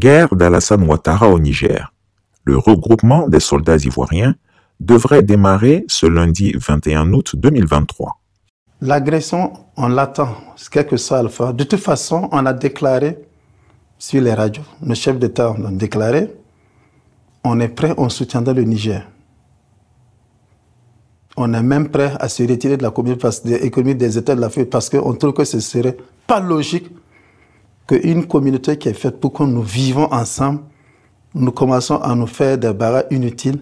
Guerre d'Alassane Ouattara au Niger. Le regroupement des soldats ivoiriens devrait démarrer ce lundi 21 août 2023. L'agression, on l'attend, quel que soit Alpha. De toute façon, on a déclaré sur les radios, nos chefs d'État ont déclaré, on est prêt, on soutiendra le Niger. On est même prêt à se retirer de la communauté économique des États de l'Afrique parce qu'on trouve que ce ne serait pas logique qu'une communauté qui est faite pour que nous vivons ensemble, nous commençons à nous faire des barrages inutiles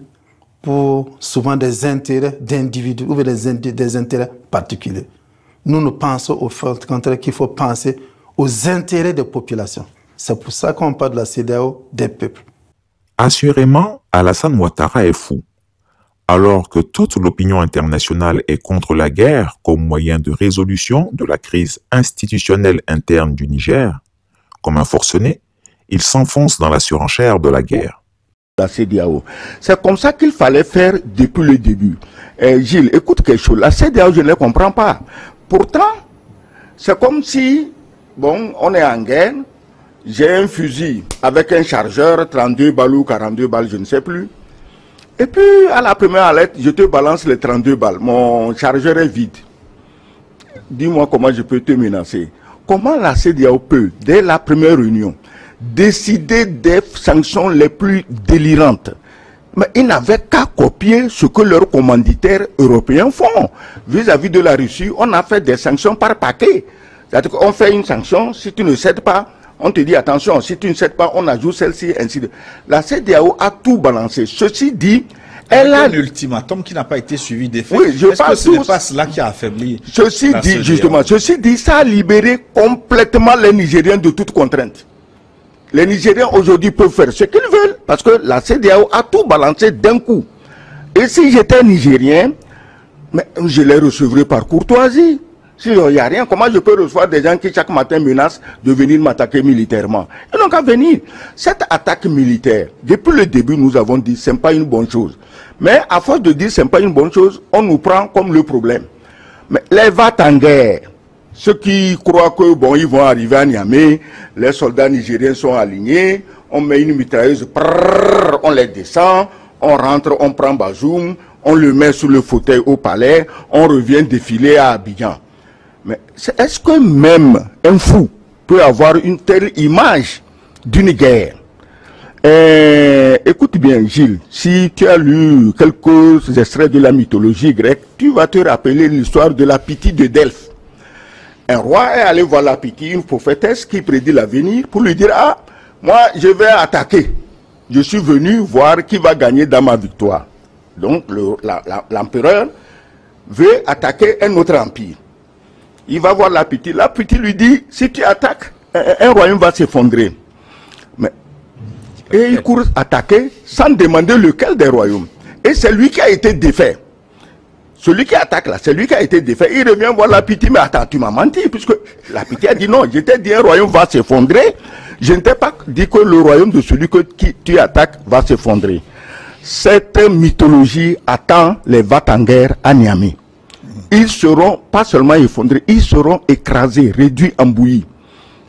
pour souvent des intérêts d'individus ou des intérêts particuliers. Nous pensons au contraire qu'il faut penser aux intérêts des populations. C'est pour ça qu'on parle de la CEDEAO des peuples. Assurément, Alassane Ouattara est fou. Alors que toute l'opinion internationale est contre la guerre comme moyen de résolution de la crise institutionnelle interne du Niger, comme un forcené, il s'enfonce dans la surenchère de la guerre. La CEDEAO. C'est comme ça qu'il fallait faire depuis le début. Gilles, écoute quelque chose. La CEDEAO, je ne la comprends pas. Pourtant, c'est comme si, bon, on est en guerre, j'ai un fusil avec un chargeur, 32 balles ou 42 balles, je ne sais plus. Et puis, à la première alerte, je te balance les 32 balles. Mon chargeur est vide. Dis-moi comment je peux te menacer. Comment la CEDEAO peut, dès la première réunion, décider des sanctions les plus délirantes? Mais ils n'avaient qu'à copier ce que leurs commanditaires européens font. Vis-à-vis de la Russie, on a fait des sanctions par paquet. C'est-à-dire qu'on fait une sanction, si tu ne cèdes pas, on te dit attention, si tu ne cèdes pas, on ajoute celle-ci, ainsi de suite. La CEDEAO a tout balancé. Ceci dit, elle a un ultimatum qui n'a pas été suivi des faits. Oui, est-ce que ce n'est pas cela qui a affaibli ceci dit, justement, ceci dit, ça a libéré complètement les Nigériens de toute contrainte. Les Nigériens aujourd'hui peuvent faire ce qu'ils veulent parce que la CEDEAO a tout balancé d'un coup. Et si j'étais Nigérien, mais je les recevrais par courtoisie. S'il n'y a rien, comment je peux recevoir des gens qui chaque matin menacent de venir m'attaquer militairement? Ils n'ont qu'à venir. Cette attaque militaire, depuis le début, nous avons dit ce n'est pas une bonne chose. Mais à force de dire ce n'est pas une bonne chose, on nous prend comme le problème. Mais les va-t-en-guerre, ceux qui croient que bon, ils vont arriver à Niamey, les soldats nigériens sont alignés, on met une mitrailleuse, on les descend, on rentre, on prend Bazoum, on le met sous le fauteuil au palais, on revient défiler à Abidjan. Mais est-ce que même un fou peut avoir une telle image d'une guerre? Écoute bien, Gilles, si tu as lu quelques extraits de la mythologie grecque, tu vas te rappeler l'histoire de la Pythie de Delphes. Un roi est allé voir la Pythie, une prophétesse qui prédit l'avenir, pour lui dire, ah, moi je vais attaquer. Je suis venu voir qui va gagner dans ma victoire. Donc l'empereur veut attaquer un autre empire. Il va voir la Pythie lui dit, si tu attaques, un royaume va s'effondrer. Et il court attaquer sans demander lequel des royaumes. Et c'est lui qui a été défait. Celui qui attaque là, c'est lui qui a été défait. Il revient voir la Pythie, mais attends, tu m'as menti, puisque la Pythie a dit non, je t'ai dit un royaume va s'effondrer. Je ne t'ai pas dit que le royaume de celui qui tu attaques va s'effondrer. Cette mythologie attend les va-t-en-guerre à Niamey. Ils seront pas seulement effondrés, ils seront écrasés, réduits en bouillie.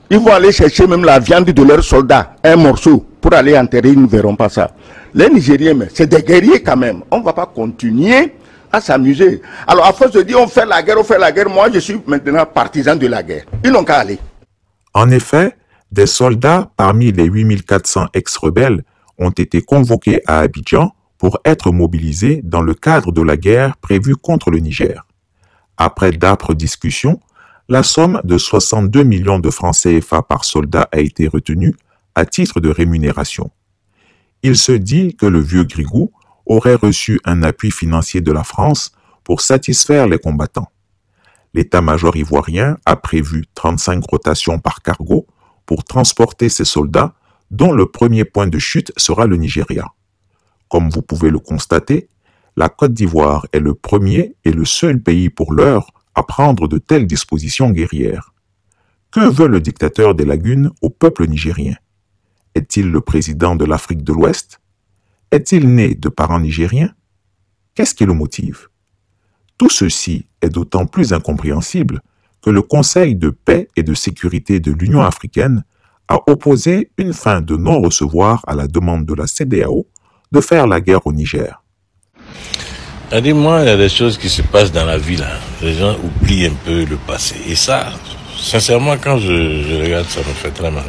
Ils vont aller chercher même la viande de leurs soldats, un morceau, pour aller enterrer, ils ne verront pas ça. Les Nigériens, c'est des guerriers quand même. On ne va pas continuer à s'amuser. Alors à force de dire on fait la guerre, moi je suis maintenant partisan de la guerre. Ils n'ont qu'à aller. En effet, des soldats parmi les 8400 ex-rebelles ont été convoqués à Abidjan pour être mobilisés dans le cadre de la guerre prévue contre le Niger. Après d'âpres discussions, la somme de 62 millions de francs CFA par soldat a été retenue à titre de rémunération. Il se dit que le vieux Grigou aurait reçu un appui financier de la France pour satisfaire les combattants. L'état-major ivoirien a prévu 35 rotations par cargo pour transporter ces soldats, dont le premier point de chute sera le Nigeria. Comme vous pouvez le constater, la Côte d'Ivoire est le premier et le seul pays pour l'heure à prendre de telles dispositions guerrières. Que veut le dictateur des lagunes au peuple nigérien? Est-il le président de l'Afrique de l'Ouest? Est-il né de parents nigériens? Qu'est-ce qui le motive? Tout ceci est d'autant plus incompréhensible que le Conseil de paix et de sécurité de l'Union africaine a opposé une fin de non-recevoir à la demande de la CEDEAO de faire la guerre au Niger. Dis-moi, il y a des choses qui se passent dans la vie là. Les gens oublient un peu le passé. Et ça, sincèrement, quand je regarde, ça me fait très mal.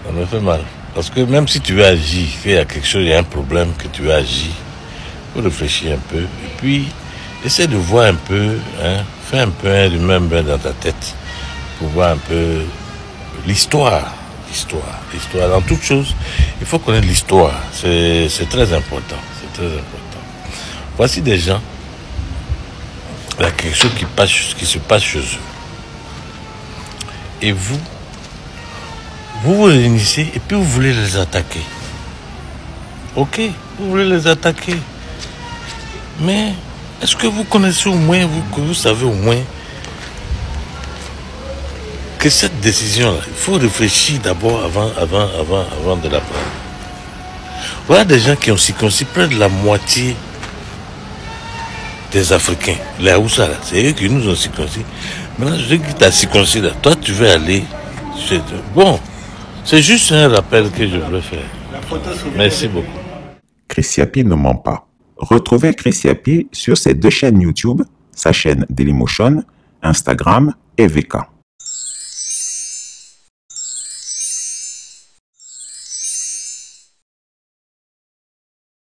Ça me fait mal. Parce que même si tu veux agir, qu'il y a quelque chose, il y a un problème que tu veux agir, il faut réfléchir un peu. Et puis, essaie de voir un peu, fais un peu un remember dans ta tête pour voir un peu l'histoire. L'histoire. Dans toute chose, il faut connaître l'histoire. C'est très important. C'est très important. Voici des gens, il y a quelque chose qui se passe chez eux. Et vous réunissez et puis vous voulez les attaquer. Ok, vous voulez les attaquer. Mais est-ce que vous connaissez au moins, vous savez au moins que cette décision-là, il faut réfléchir d'abord avant de la prendre. Voilà des gens qui ont circoncis près de la moitié des Africains. Les Haoussa, c'est eux qui nous ont circoncis. Maintenant, je dis que tu as circoncis là. Toi, tu veux aller chez eux. Bon, c'est juste un rappel que je voulais faire. Merci beaucoup. Chris Yapi ne ment pas. Retrouvez Chris Yapi sur ses 2 chaînes YouTube, sa chaîne Dailymotion, Instagram et VK.